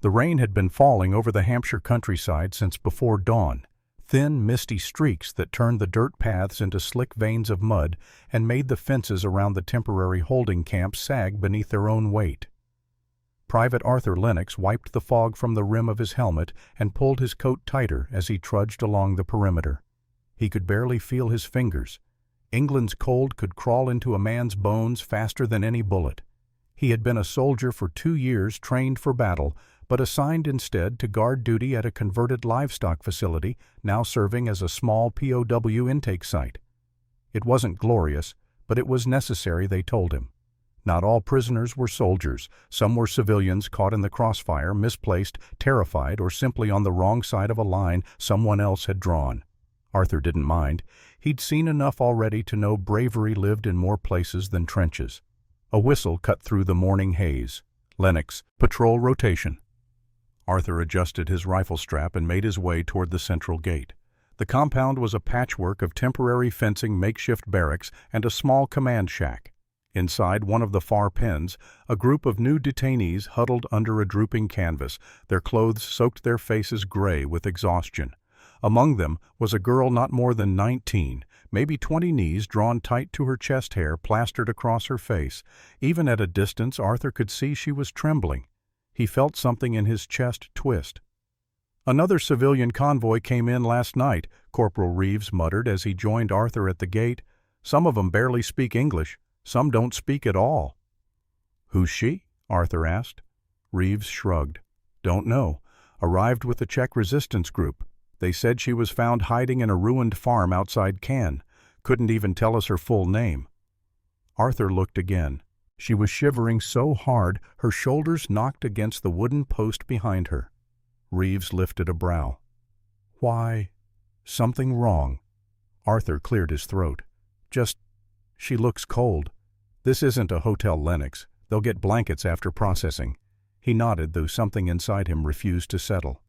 The rain had been falling over the Hampshire countryside since before dawn, thin, misty streaks that turned the dirt paths into slick veins of mud and made the fences around the temporary holding camp sag beneath their own weight. Private Arthur Lennox wiped the fog from the rim of his helmet and pulled his coat tighter as he trudged along the perimeter. He could barely feel his fingers. England's cold could crawl into a man's bones faster than any bullet. He had been a soldier for 2 years, trained for battle, but assigned instead to guard duty at a converted livestock facility, now serving as a small POW intake site. It wasn't glorious, but it was necessary, they told him. Not all prisoners were soldiers. Some were civilians caught in the crossfire, misplaced, terrified, or simply on the wrong side of a line someone else had drawn. Arthur didn't mind. He'd seen enough already to know bravery lived in more places than trenches. A whistle cut through the morning haze. Lennox, patrol rotation. Arthur adjusted his rifle strap and made his way toward the central gate. The compound was a patchwork of temporary fencing, makeshift barracks, and a small command shack. Inside one of the far pens, a group of new detainees huddled under a drooping canvas. Their clothes soaked their faces gray with exhaustion. Among them was a girl not more than 19, maybe 20, knees drawn tight to her chest hair plastered across her face. Even at a distance, Arthur could see she was trembling. He felt something in his chest twist. "Another civilian convoy came in last night," Corporal Reeves muttered as he joined Arthur at the gate. "Some of them barely speak English. Some don't speak at all." "Who's she?" Arthur asked. Reeves shrugged. "Don't know. Arrived with the Czech resistance group. They said she was found hiding in a ruined farm outside Cannes. Couldn't even tell us her full name." Arthur looked again. She was shivering so hard her shoulders knocked against the wooden post behind her. Reeves lifted a brow. "Why? Something wrong?" Arthur cleared his throat. She looks cold. This isn't a Hotel Lennox. They'll get blankets after processing." He nodded, though something inside him refused to settle.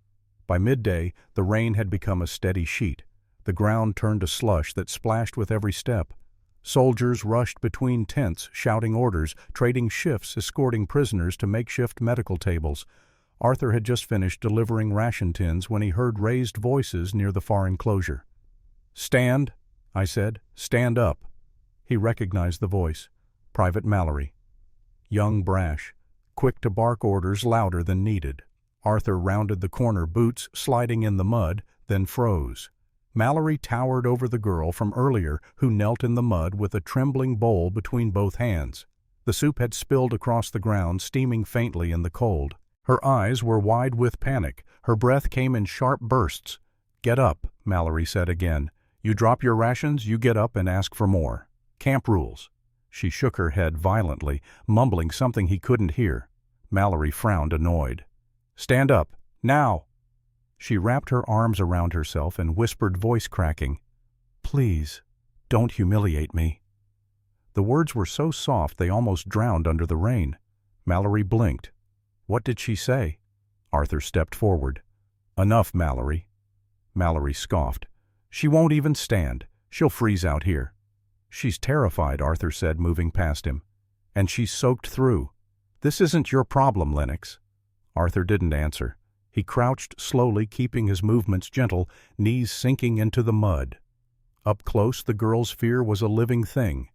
By midday, the rain had become a steady sheet. The ground turned to slush that splashed with every step. Soldiers rushed between tents, shouting orders, trading shifts, escorting prisoners to makeshift medical tables. Arthur had just finished delivering ration tins when he heard raised voices near the far enclosure. "Stand," I said. "Stand up." He recognized the voice. Private Mallory. Young, brash, quick to bark orders louder than needed. Arthur rounded the corner, boots sliding in the mud, then froze. Mallory towered over the girl from earlier who knelt in the mud with a trembling bowl between both hands. The soup had spilled across the ground, steaming faintly in the cold. Her eyes were wide with panic. Her breath came in sharp bursts. "Get up," Mallory said again. "You drop your rations, you get up and ask for more. Camp rules." She shook her head violently, mumbling something he couldn't hear. Mallory frowned, annoyed. "Stand up, now!" She wrapped her arms around herself and whispered, voice cracking, "Please, don't humiliate me." The words were so soft they almost drowned under the rain. Mallory blinked. "What did she say?" Arthur stepped forward. "Enough, Mallory." Mallory scoffed. "She won't even stand. She'll freeze out here." "She's terrified," Arthur said, moving past him. "And she's soaked through. This isn't your problem, Lennox." Arthur didn't answer. He crouched slowly, keeping his movements gentle, knees sinking into the mud. Up close, the girl's fear was a living thing.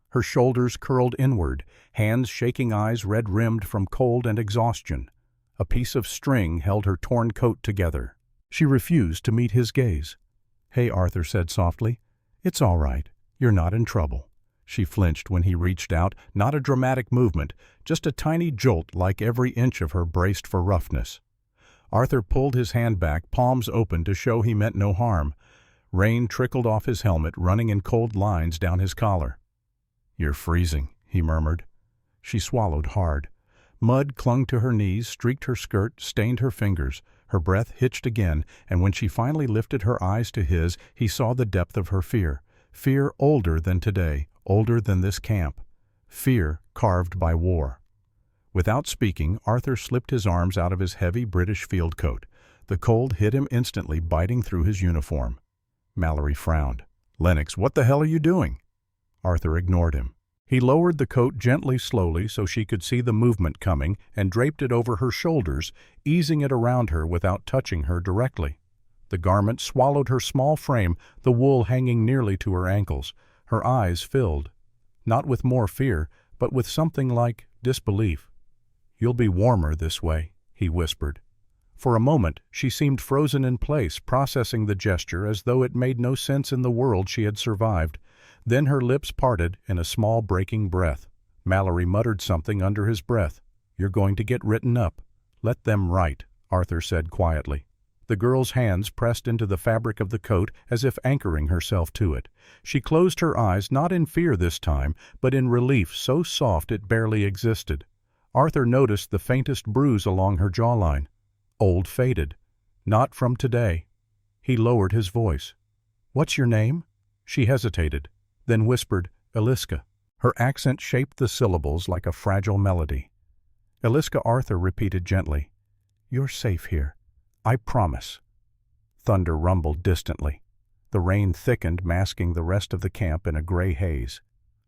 Her shoulders curled inward, hands shaking, eyes red-rimmed from cold and exhaustion. A piece of string held her torn coat together. She refused to meet his gaze. "Hey," Arthur said softly. "It's all right. You're not in trouble." She flinched when he reached out, not a dramatic movement, just a tiny jolt like every inch of her braced for roughness. Arthur pulled his hand back, palms open to show he meant no harm. Rain trickled off his helmet, running in cold lines down his collar. "You're freezing," he murmured. She swallowed hard. Mud clung to her knees, streaked her skirt, stained her fingers. Her breath hitched again, and when she finally lifted her eyes to his, he saw the depth of her fear. Fear older than today, older than this camp. Fear carved by war. Without speaking, Arthur slipped his arms out of his heavy British field coat. The cold hit him instantly, biting through his uniform. Mallory frowned. "Lennox, what the hell are you doing?" Arthur ignored him. He lowered the coat gently slowly so she could see the movement coming and draped it over her shoulders, easing it around her without touching her directly. The garment swallowed her small frame, the wool hanging nearly to her ankles. Her eyes filled, not with more fear, but with something like disbelief. "You'll be warmer this way," he whispered. For a moment she seemed frozen in place, processing the gesture as though it made no sense in the world she had survived. Then her lips parted in a small breaking breath. Mallory muttered something under his breath. "You're going to get written up." "Let them write," Arthur said quietly. The girl's hands pressed into the fabric of the coat as if anchoring herself to it. She closed her eyes, not in fear this time, but in relief so soft it barely existed. Arthur noticed the faintest bruise along her jawline. Old faded. Not from today. He lowered his voice. "What's your name?" She hesitated, then whispered, "Eliska." Her accent shaped the syllables like a fragile melody. "Eliska," Arthur repeated gently. "You're safe here. I promise." Thunder rumbled distantly. The rain thickened, masking the rest of the camp in a gray haze.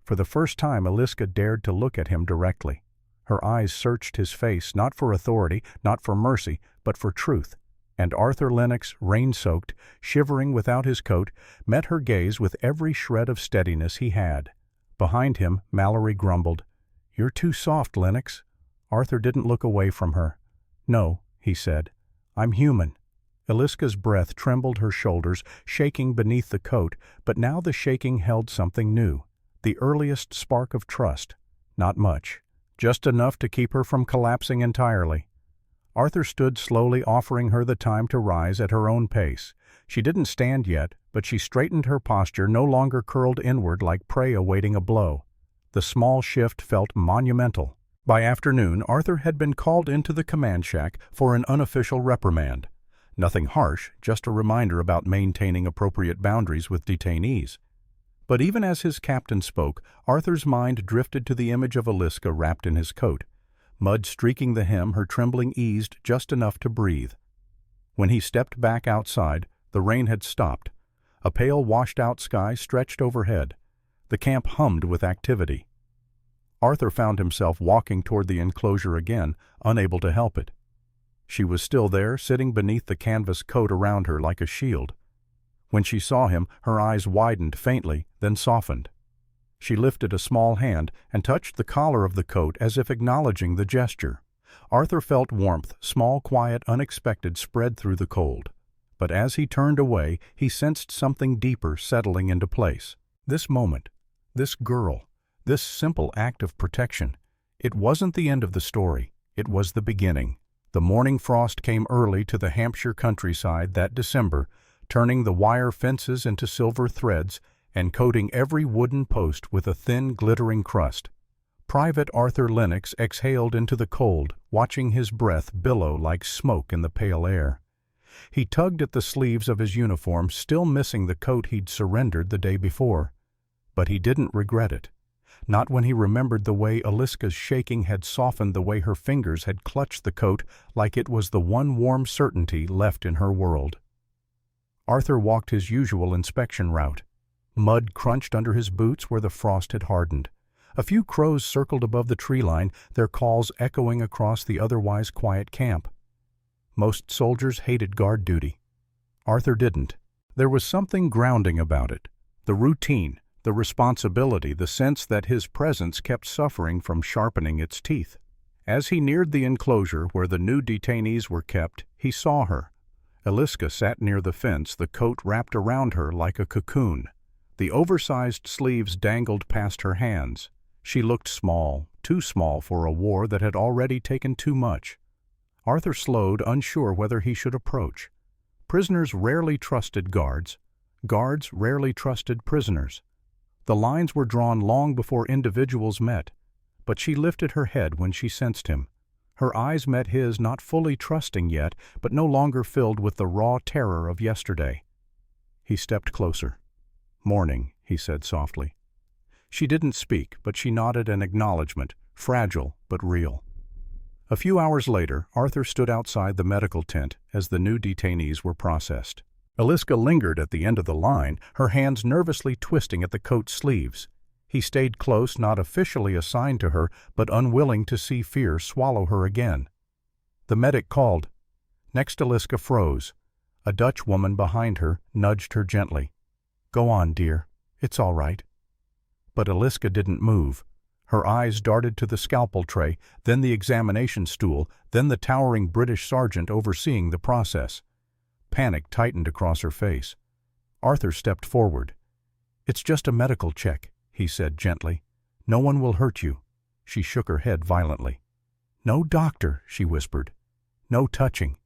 For the first time, Eliska dared to look at him directly. Her eyes searched his face, not for authority, not for mercy, but for truth. And Arthur Lennox, rain-soaked, shivering without his coat, met her gaze with every shred of steadiness he had. Behind him, Mallory grumbled, "You're too soft, Lennox." Arthur didn't look away from her. "No," he said. "I'm human." Eliska's breath trembled her shoulders, shaking beneath the coat, but now the shaking held something new. The earliest spark of trust. Not much. Just enough to keep her from collapsing entirely. Arthur stood slowly, offering her the time to rise at her own pace. She didn't stand yet, but she straightened her posture, no longer curled inward like prey awaiting a blow. The small shift felt monumental. By afternoon, Arthur had been called into the command shack for an unofficial reprimand. Nothing harsh, just a reminder about maintaining appropriate boundaries with detainees. But even as his captain spoke, Arthur's mind drifted to the image of Eliska wrapped in his coat. Mud streaking the hem, her trembling eased just enough to breathe. When he stepped back outside, the rain had stopped. A pale washed-out sky stretched overhead. The camp hummed with activity. Arthur found himself walking toward the enclosure again, unable to help it. She was still there, sitting beneath the canvas coat around her like a shield. When she saw him, her eyes widened faintly, then softened. She lifted a small hand and touched the collar of the coat as if acknowledging the gesture. Arthur felt warmth, small, quiet, unexpected, spread through the cold. But as he turned away, he sensed something deeper settling into place. This moment, this girl, this simple act of protection, it wasn't the end of the story, it was the beginning. The morning frost came early to the Hampshire countryside that December, turning the wire fences into silver threads and coating every wooden post with a thin, glittering crust. Private Arthur Lennox exhaled into the cold, watching his breath billow like smoke in the pale air. He tugged at the sleeves of his uniform, still missing the coat he'd surrendered the day before. But he didn't regret it. Not when he remembered the way Eliska's shaking had softened the way her fingers had clutched the coat like it was the one warm certainty left in her world. Arthur walked his usual inspection route. Mud crunched under his boots where the frost had hardened. A few crows circled above the tree line, their calls echoing across the otherwise quiet camp. Most soldiers hated guard duty. Arthur didn't. There was something grounding about it. The routine, the responsibility, the sense that his presence kept suffering from sharpening its teeth. As he neared the enclosure where the new detainees were kept, he saw her. Eliska sat near the fence, the coat wrapped around her like a cocoon. The oversized sleeves dangled past her hands. She looked small, too small for a war that had already taken too much. Arthur slowed, unsure whether he should approach. Prisoners rarely trusted guards. Guards rarely trusted prisoners. The lines were drawn long before individuals met, but she lifted her head when she sensed him. Her eyes met his, not fully trusting yet, but no longer filled with the raw terror of yesterday. He stepped closer. "Morning," he said softly. She didn't speak, but she nodded an acknowledgement, fragile but real. A few hours later, Arthur stood outside the medical tent as the new detainees were processed. Eliska lingered at the end of the line, her hands nervously twisting at the coat sleeves. He stayed close, not officially assigned to her, but unwilling to see fear swallow her again. The medic called. Next, Eliska froze. A Dutch woman behind her nudged her gently. "Go on, dear. It's all right." But Eliska didn't move. Her eyes darted to the scalpel tray, then the examination stool, then the towering British sergeant overseeing the process. Panic tightened across her face. Arthur stepped forward. "It's just a medical check," he said gently. "No one will hurt you." She shook her head violently. "No doctor," she whispered. "No touching."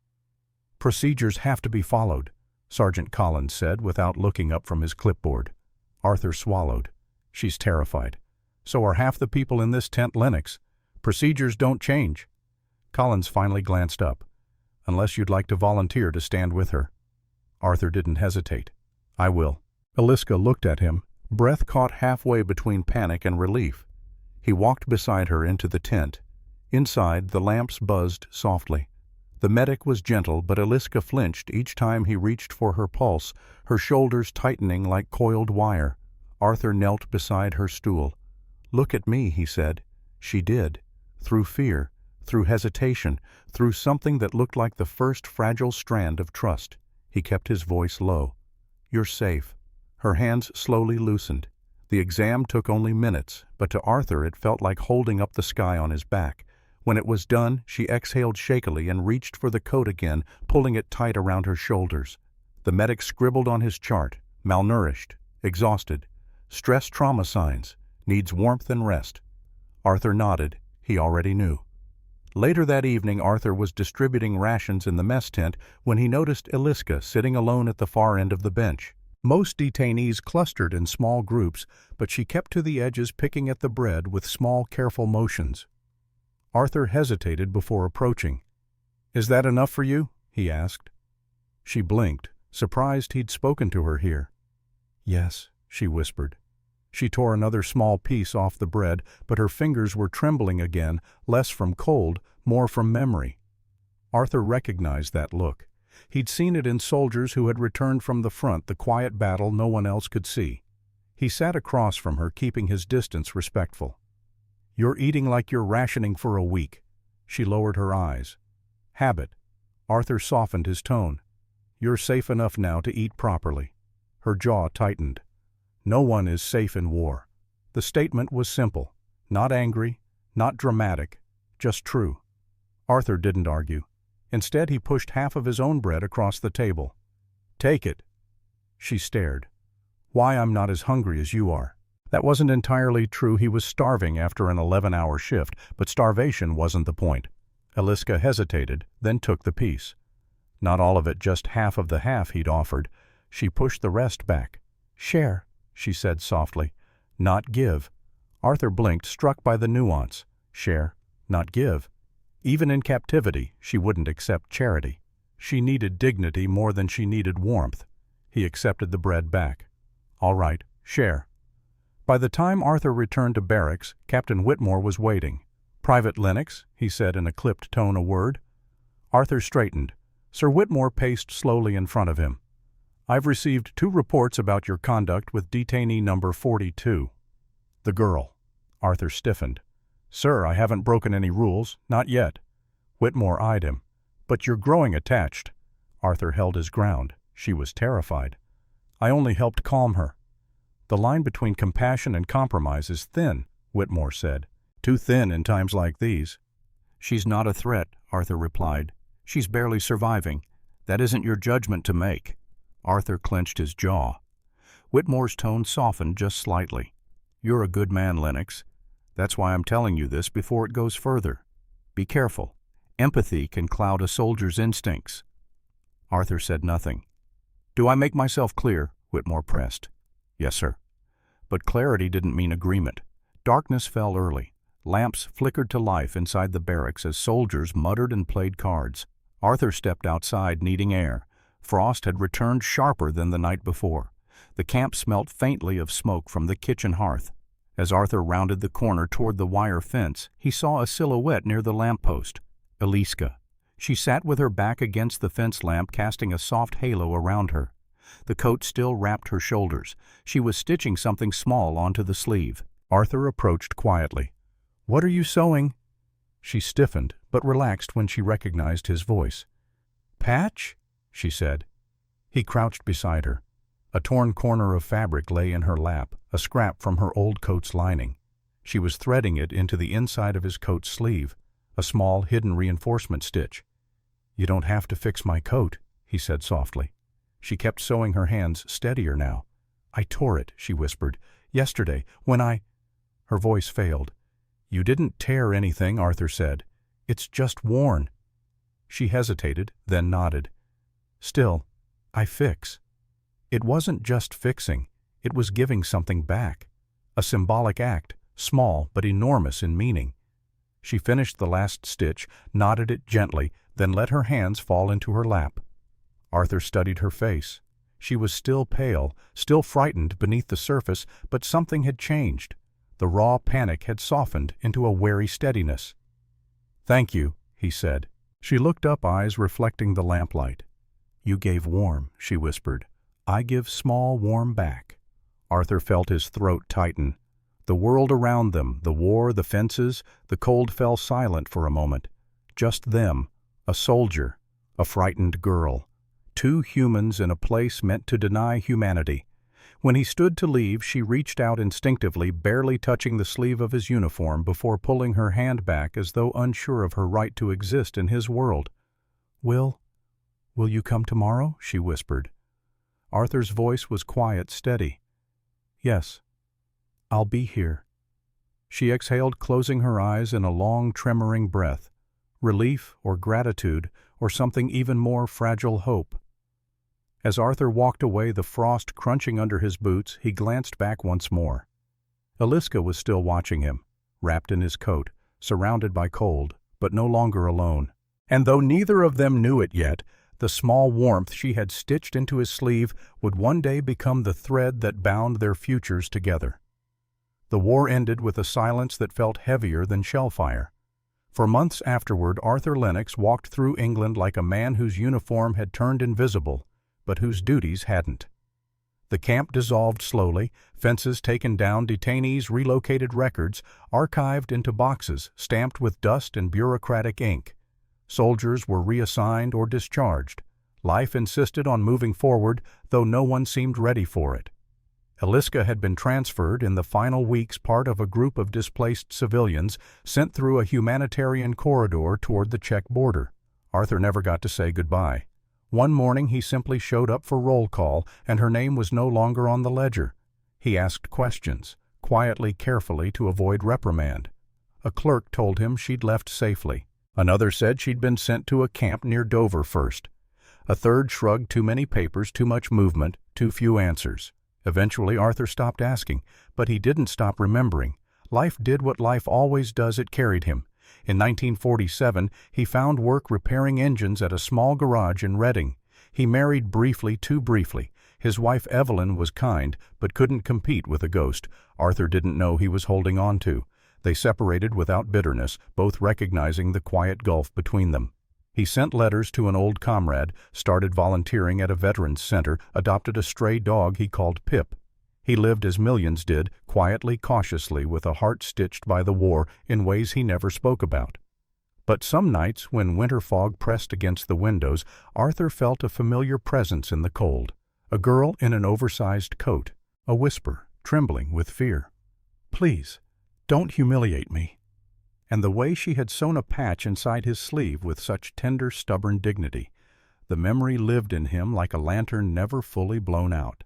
"Procedures have to be followed," Sergeant Collins said without looking up from his clipboard. Arthur swallowed. "She's terrified. So are half the people in this tent, Lennox. Procedures don't change." Collins finally glanced up. "Unless you'd like to volunteer to stand with her." Arthur didn't hesitate. "I will." Eliska looked at him, breath caught halfway between panic and relief. He walked beside her into the tent. Inside, the lamps buzzed softly. The medic was gentle, but Eliska flinched each time he reached for her pulse, her shoulders tightening like coiled wire. Arthur knelt beside her stool. "Look at me," he said. She did. Through fear, through hesitation, through something that looked like the first fragile strand of trust. He kept his voice low. "You're safe." Her hands slowly loosened. The exam took only minutes, but to Arthur it felt like holding up the sky on his back. When it was done, she exhaled shakily and reached for the coat again, pulling it tight around her shoulders. The medic scribbled on his chart, "Malnourished, exhausted, stress trauma signs, needs warmth and rest." Arthur nodded. He already knew. Later that evening, Arthur was distributing rations in the mess tent when he noticed Eliska sitting alone at the far end of the bench. Most detainees clustered in small groups, but she kept to the edges, picking at the bread with small, careful motions. Arthur hesitated before approaching. "Is that enough for you?" he asked. She blinked, surprised he'd spoken to her here. "Yes," she whispered. She tore another small piece off the bread, but her fingers were trembling again, less from cold, more from memory. Arthur recognized that look. He'd seen it in soldiers who had returned from the front, the quiet battle no one else could see. He sat across from her, keeping his distance respectful. "You're eating like you're rationing for a week." She lowered her eyes. "Habit." Arthur softened his tone. "You're safe enough now to eat properly." Her jaw tightened. No one is safe in war. The statement was simple, not angry, not dramatic, just true. Arthur didn't argue. Instead, he pushed half of his own bread across the table. "Take it." She stared. "Why, I'm not as hungry as you are." That wasn't entirely true. He was starving after an 11-hour shift, but starvation wasn't the point. Eliska hesitated, then took the piece. Not all of it, just half of the half he'd offered. She pushed the rest back. "Share," she said softly. "Not give." Arthur blinked, struck by the nuance. Share, not give. Even in captivity, she wouldn't accept charity. She needed dignity more than she needed warmth. He accepted the bread back. "All right, share." By the time Arthur returned to barracks, Captain Whitmore was waiting. "Private Lennox," he said in a clipped tone a word. Arthur straightened. Sir Whitmore paced slowly in front of him. "I've received 2 reports about your conduct with detainee number 42. The girl." Arthur stiffened. "Sir, I haven't broken any rules, not yet." Whitmore eyed him. "But you're growing attached." Arthur held his ground. She was terrified. "I only helped calm her." "The line between compassion and compromise is thin," Whitmore said. "Too thin in times like these." "She's not a threat," Arthur replied. "She's barely surviving. That isn't your judgment to make." Arthur clenched his jaw. Whitmore's tone softened just slightly. "You're a good man, Lennox. That's why I'm telling you this before it goes further. Be careful. Empathy can cloud a soldier's instincts." Arthur said nothing. "Do I make myself clear?" Whitmore pressed. "Yes, sir." But clarity didn't mean agreement. Darkness fell early. Lamps flickered to life inside the barracks as soldiers muttered and played cards. Arthur stepped outside, needing air. Frost had returned sharper than the night before. The camp smelt faintly of smoke from the kitchen hearth. As Arthur rounded the corner toward the wire fence, he saw a silhouette near the lamppost. Eliska. She sat with her back against the fence lamp, casting a soft halo around her. The coat still wrapped her shoulders. She was stitching something small onto the sleeve. Arthur approached quietly. "What are you sewing?" She stiffened, but relaxed when she recognized his voice. "Patch?" she said. He crouched beside her. A torn corner of fabric lay in her lap, a scrap from her old coat's lining. She was threading it into the inside of his coat sleeve, a small hidden reinforcement stitch. "You don't have to fix my coat," he said softly. She kept sewing, her hands steadier now. "I tore it," she whispered. "Yesterday, when I—" Her voice failed. "You didn't tear anything," Arthur said. "It's just worn." She hesitated, then nodded. "Still, I fix." It wasn't just fixing, it was giving something back. A symbolic act, small but enormous in meaning. She finished the last stitch, knotted it gently, then let her hands fall into her lap. Arthur studied her face. She was still pale, still frightened beneath the surface, but something had changed. The raw panic had softened into a wary steadiness. "Thank you," he said. She looked up, eyes reflecting the lamplight. "You gave warm," she whispered. "I give small warm back." Arthur felt his throat tighten. The world around them, the war, the fences, the cold fell silent for a moment. Just them, a soldier, a frightened girl. Two humans in a place meant to deny humanity. When he stood to leave, she reached out instinctively, barely touching the sleeve of his uniform before pulling her hand back as though unsure of her right to exist in his world. Will you come tomorrow?" she whispered. Arthur's voice was quiet, steady. "Yes, I'll be here." She exhaled, closing her eyes in a long, tremoring breath. Relief or gratitude or something even more fragile, hope. As Arthur walked away, the frost crunching under his boots, he glanced back once more. Eliska was still watching him, wrapped in his coat, surrounded by cold, but no longer alone. And though neither of them knew it yet, the small warmth she had stitched into his sleeve would one day become the thread that bound their futures together. The war ended with a silence that felt heavier than shellfire. For months afterward, Arthur Lennox walked through England like a man whose uniform had turned invisible, but whose duties hadn't. The camp dissolved slowly, fences taken down, detainees relocated, records archived into boxes stamped with dust and bureaucratic ink. Soldiers were reassigned or discharged. Life insisted on moving forward, though no one seemed ready for it. Eliska had been transferred in the final weeks, part of a group of displaced civilians sent through a humanitarian corridor toward the Czech border. Arthur never got to say goodbye. One morning he simply showed up for roll call, and her name was no longer on the ledger. He asked questions, quietly, carefully, to avoid reprimand. A clerk told him she'd left safely. Another said she'd been sent to a camp near Dover first. A third shrugged, too many papers, too much movement, too few answers. Eventually Arthur stopped asking, but he didn't stop remembering. Life did what life always does, it carried him. In 1947, he found work repairing engines at a small garage in Reading. He married briefly, too briefly. His wife Evelyn was kind, but couldn't compete with a ghost Arthur didn't know he was holding on to. They separated without bitterness, both recognizing the quiet gulf between them. He sent letters to an old comrade, started volunteering at a veterans center, adopted a stray dog he called Pip. He lived as millions did, quietly, cautiously, with a heart stitched by the war in ways he never spoke about. But some nights, when winter fog pressed against the windows, Arthur felt a familiar presence in the cold. A girl in an oversized coat, a whisper, trembling with fear. "Please, don't humiliate me." And the way she had sewn a patch inside his sleeve with such tender, stubborn dignity. The memory lived in him like a lantern never fully blown out.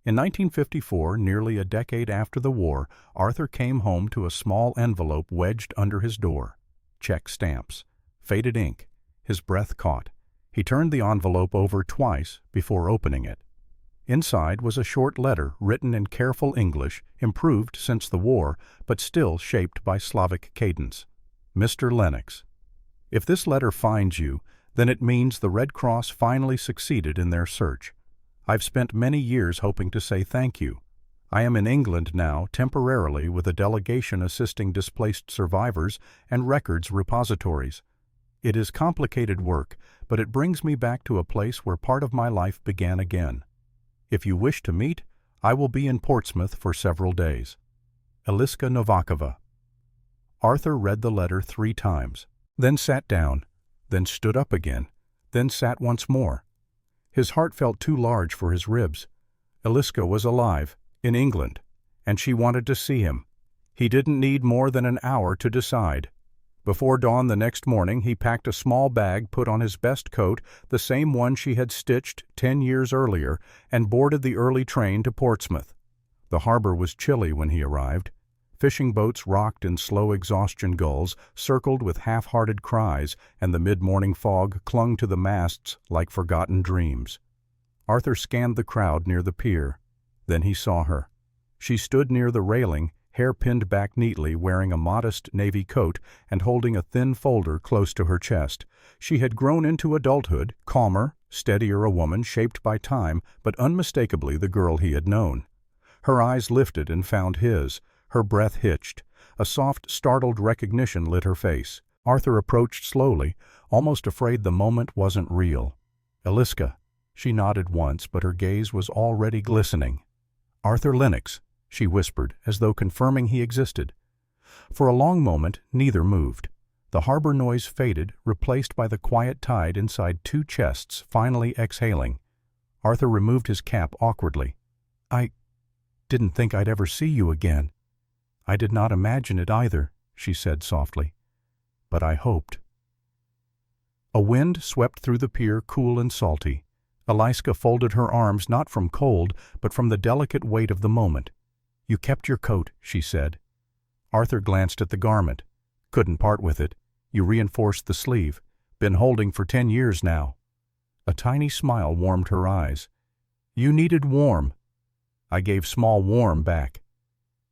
In 1954, nearly a decade after the war, Arthur came home to a small envelope wedged under his door. Check stamps, faded ink. His breath caught. He turned the envelope over twice before opening it. Inside was a short letter written in careful English, improved since the war, but still shaped by Slavic cadence. "Mr. Lennox, if this letter finds you, then it means the Red Cross finally succeeded in their search. I've spent many years hoping to say thank you. I am in England now, temporarily, with a delegation assisting displaced survivors and records repositories. It is complicated work, but it brings me back to a place where part of my life began again. If you wish to meet, I will be in Portsmouth for several days." Eliska Novakova. Arthur read the letter 3 times, then sat down, then stood up again, then sat once more. His heart felt too large for his ribs. Eliska was alive, in England, and she wanted to see him. He didn't need more than an hour to decide. Before dawn the next morning he packed a small bag, put on his best coat, the same one she had stitched 10 years earlier, and boarded the early train to Portsmouth. The harbor was chilly when he arrived. Fishing boats rocked in slow exhaustion, gulls circled with half-hearted cries, and the mid-morning fog clung to the masts like forgotten dreams. Arthur scanned the crowd near the pier. Then he saw her. She stood near the railing, hair pinned back neatly, wearing a modest navy coat and holding a thin folder close to her chest. She had grown into adulthood, calmer, steadier, a woman shaped by time, but unmistakably the girl he had known. Her eyes lifted and found his. Her breath hitched. A soft, startled recognition lit her face. Arthur approached slowly, almost afraid the moment wasn't real. "Eliska." She nodded once, but her gaze was already glistening. "Arthur Lennox," she whispered, as though confirming he existed. For a long moment neither moved. The harbor noise faded, replaced by the quiet tide inside 2 chests, finally exhaling. Arthur removed his cap awkwardly. "I didn't think I'd ever see you again." "I did not imagine it either," she said softly. "But I hoped." A wind swept through the pier, cool and salty. Eliska folded her arms not from cold, but from the delicate weight of the moment. "You kept your coat," she said. Arthur glanced at the garment. "Couldn't part with it. You reinforced the sleeve. Been holding for 10 years now." A tiny smile warmed her eyes. "You needed warm." I gave small warm back.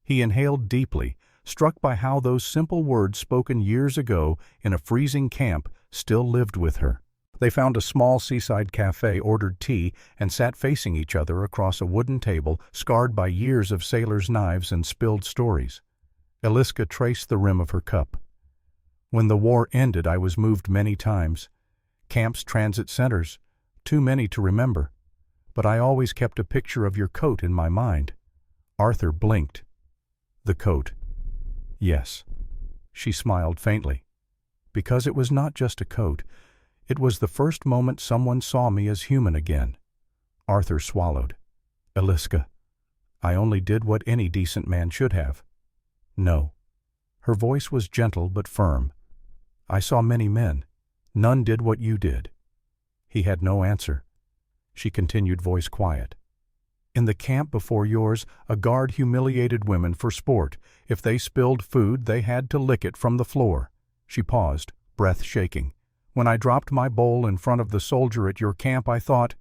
He inhaled deeply, struck by how those simple words spoken years ago in a freezing camp still lived with her. They found a small seaside cafe, ordered tea, and sat facing each other across a wooden table scarred by years of sailors' knives and spilled stories. Eliska traced the rim of her cup. "When the war ended, I was moved many times. Camps, transit centers, too many to remember. But I always kept a picture of your coat in my mind." Arthur blinked. "The coat." "Yes." She smiled faintly. "Because it was not just a coat. It was the first moment someone saw me as human again." Arthur swallowed. "Eliska, I only did what any decent man should have." "No." Her voice was gentle but firm. "I saw many men. None did what you did." He had no answer. She continued, voice quiet. "In the camp before yours, a guard humiliated women for sport. If they spilled food, they had to lick it from the floor." She paused, breath shaking. "When I dropped my bowl in front of the soldier at your camp, I thought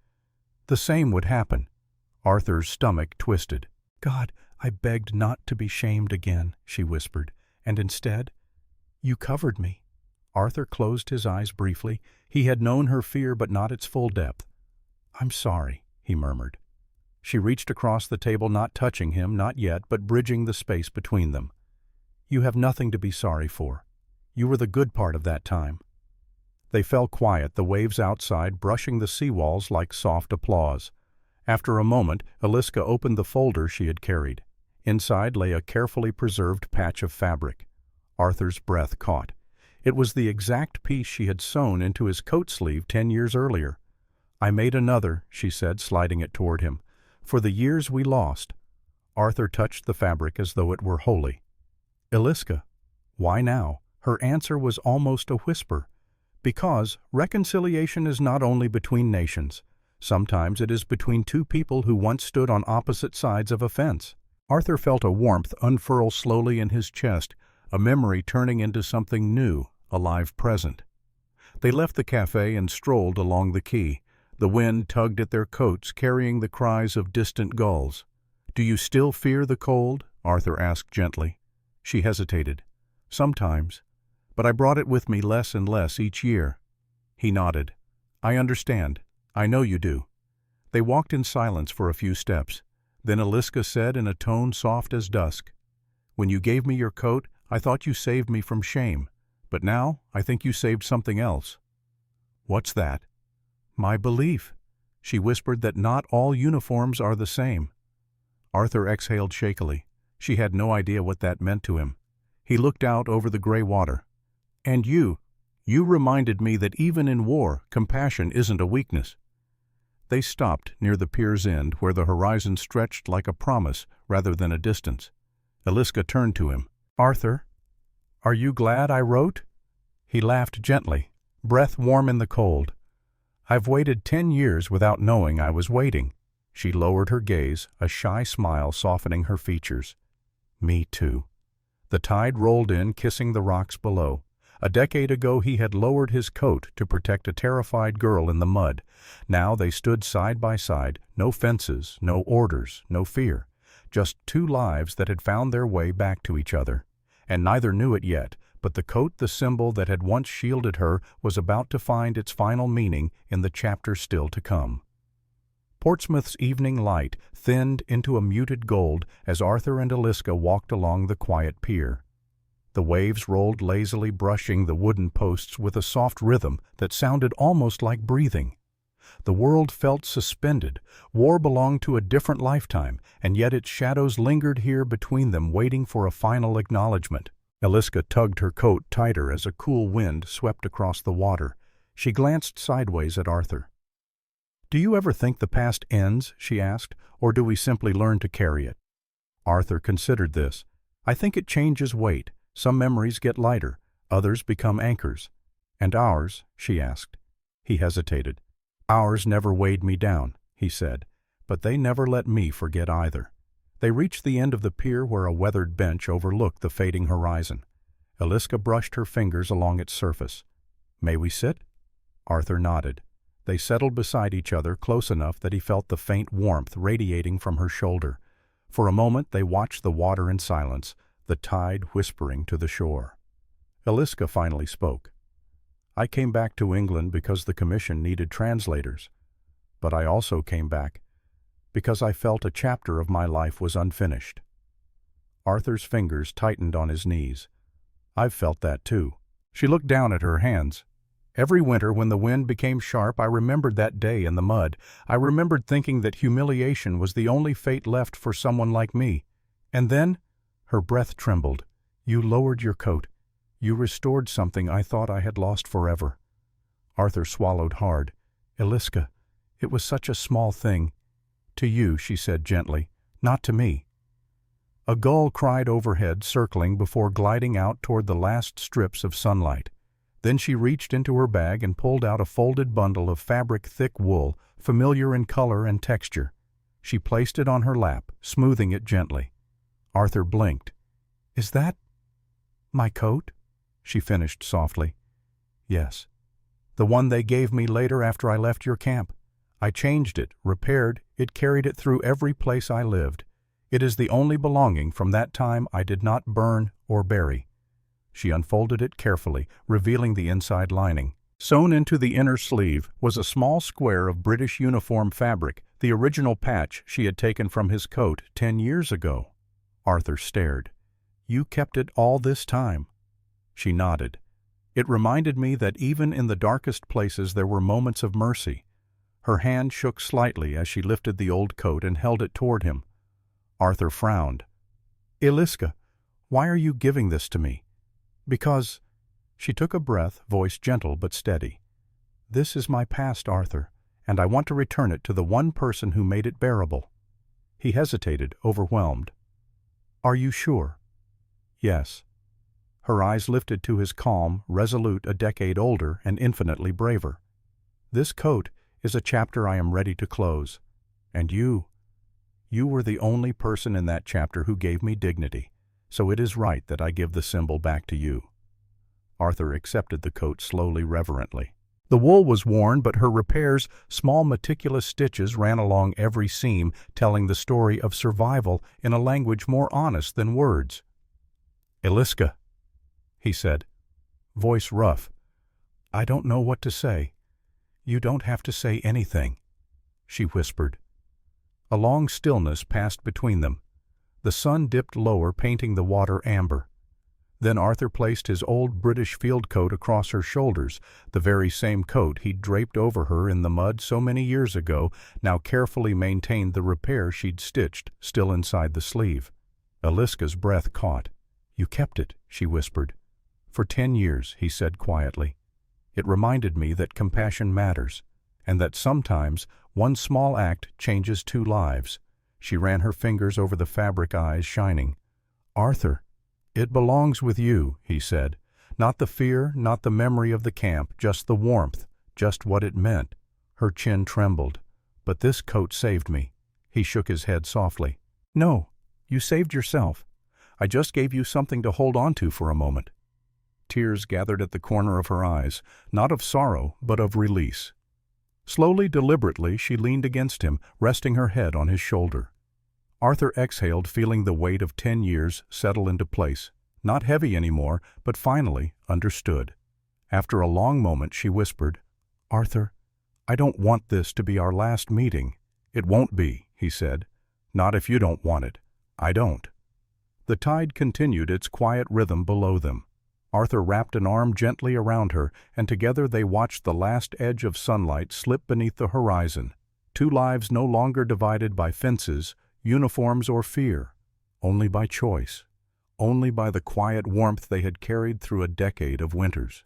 the same would happen." Arthur's stomach twisted. "God, I begged not to be shamed again," she whispered, "and instead, you covered me." Arthur closed his eyes briefly. He had known her fear, but not its full depth. "I'm sorry," he murmured. She reached across the table, not touching him, not yet, but bridging the space between them. "You have nothing to be sorry for. You were the good part of that time." They fell quiet, the waves outside brushing the seawalls like soft applause. After a moment, Eliska opened the folder she had carried. Inside lay a carefully preserved patch of fabric. Arthur's breath caught. It was the exact piece she had sewn into his coat sleeve 10 years earlier. "I made another," she said, sliding it toward him. "For the years we lost." Arthur touched the fabric as though it were holy. "Eliska, why now?" Her answer was almost a whisper. "Because reconciliation is not only between nations. Sometimes it is between 2 people who once stood on opposite sides of a fence." Arthur felt a warmth unfurl slowly in his chest, a memory turning into something new, a live present. They left the cafe and strolled along the quay. The wind tugged at their coats, carrying the cries of distant gulls. "Do you still fear the cold?" Arthur asked gently. She hesitated. "Sometimes. But I brought it with me less and less each year." He nodded. "I understand. I know you do." They walked in silence for a few steps. Then Eliska said in a tone soft as dusk, "When you gave me your coat, I thought you saved me from shame. But now I think you saved something else." "What's that?" "My belief." She whispered that not all uniforms are the same. Arthur exhaled shakily. She had no idea what that meant to him. He looked out over the gray water. "And you reminded me that even in war, compassion isn't a weakness." They stopped near the pier's end, where the horizon stretched like a promise rather than a distance. Eliska turned to him. "Arthur, are you glad I wrote?" He laughed gently, breath warm in the cold. "I've waited 10 years without knowing I was waiting." She lowered her gaze, a shy smile softening her features. "Me too." The tide rolled in, kissing the rocks below. A decade ago he had lowered his coat to protect a terrified girl in the mud. Now they stood side by side, no fences, no orders, no fear. Just two lives that had found their way back to each other. And neither knew it yet, but the coat, the symbol that had once shielded her, was about to find its final meaning in the chapter still to come. Portsmouth's evening light thinned into a muted gold as Arthur and Eliska walked along the quiet pier. The waves rolled lazily, brushing the wooden posts with a soft rhythm that sounded almost like breathing. The world felt suspended. War belonged to a different lifetime, and yet its shadows lingered here between them, waiting for a final acknowledgement. Eliska tugged her coat tighter as a cool wind swept across the water. She glanced sideways at Arthur. "Do you ever think the past ends?" she asked, "or do we simply learn to carry it?" Arthur considered this. "I think it changes weight. Some memories get lighter, others become anchors." "And ours?" she asked. He hesitated. "Ours never weighed me down," he said, "but they never let me forget either." They reached the end of the pier where a weathered bench overlooked the fading horizon. Eliska brushed her fingers along its surface. "May we sit?" Arthur nodded. They settled beside each other, close enough that he felt the faint warmth radiating from her shoulder. For a moment they watched the water in silence, the tide whispering to the shore. Eliska finally spoke. "I came back to England because the commission needed translators. But I also came back because I felt a chapter of my life was unfinished." Arthur's fingers tightened on his knees. "I've felt that too." She looked down at her hands. "Every winter when the wind became sharp, I remembered that day in the mud. I remembered thinking that humiliation was the only fate left for someone like me. And then," her breath trembled, "you lowered your coat. You restored something I thought I had lost forever." Arthur swallowed hard. "Eliska, it was such a small thing." "To you," she said gently, "not to me." A gull cried overhead, circling before gliding out toward the last strips of sunlight. Then she reached into her bag and pulled out a folded bundle of fabric-thick wool, familiar in color and texture. She placed it on her lap, smoothing it gently. Arthur blinked. "Is that my coat?" she finished softly. "Yes. The one they gave me later after I left your camp. I changed it, repaired it, carried it through every place I lived. It is the only belonging from that time I did not burn or bury." She unfolded it carefully, revealing the inside lining. Sewn into the inner sleeve was a small square of British uniform fabric, the original patch she had taken from his coat 10 years ago. Arthur stared. "You kept it all this time?" She nodded. "It reminded me that even in the darkest places there were moments of mercy." Her hand shook slightly as she lifted the old coat and held it toward him. Arthur frowned. "Eliska, why are you giving this to me?" "Because—" She took a breath, voice gentle but steady. "This is my past, Arthur, and I want to return it to the one person who made it bearable." He hesitated, overwhelmed. "Are you sure?" "Yes." Her eyes lifted to his calm, resolute, a decade older and infinitely braver. "This coat is a chapter I am ready to close. And you were the only person in that chapter who gave me dignity, so it is right that I give the symbol back to you." Arthur accepted the coat slowly, reverently. The wool was worn, but her repairs, small meticulous stitches ran along every seam, telling the story of survival in a language more honest than words. "Eliska," he said, voice rough, "I don't know what to say." "You don't have to say anything," she whispered. A long stillness passed between them. The sun dipped lower, painting the water amber. Then Arthur placed his old British field coat across her shoulders, the very same coat he'd draped over her in the mud so many years ago, now carefully maintained the repair she'd stitched, still inside the sleeve. Aliska's breath caught. "You kept it," she whispered. "For 10 years," he said quietly. "It reminded me that compassion matters, and that sometimes one small act changes 2 lives." She ran her fingers over the fabric, eyes shining. "Arthur, it belongs with you," he said. "Not the fear, not the memory of the camp, just the warmth, just what it meant." Her chin trembled. "But this coat saved me." He shook his head softly. "No, you saved yourself. I just gave you something to hold on to for a moment." Tears gathered at the corner of her eyes, not of sorrow, but of release. Slowly, deliberately, she leaned against him, resting her head on his shoulder. Arthur exhaled, feeling the weight of 10 years settle into place. Not heavy anymore, but finally understood. After a long moment, she whispered, "Arthur, I don't want this to be our last meeting." "It won't be," he said. "Not if you don't want it. I don't." The tide continued its quiet rhythm below them. Arthur wrapped an arm gently around her, and together they watched the last edge of sunlight slip beneath the horizon. 2 lives no longer divided by fences, uniforms, or fear, only by choice, only by the quiet warmth they had carried through a decade of winters.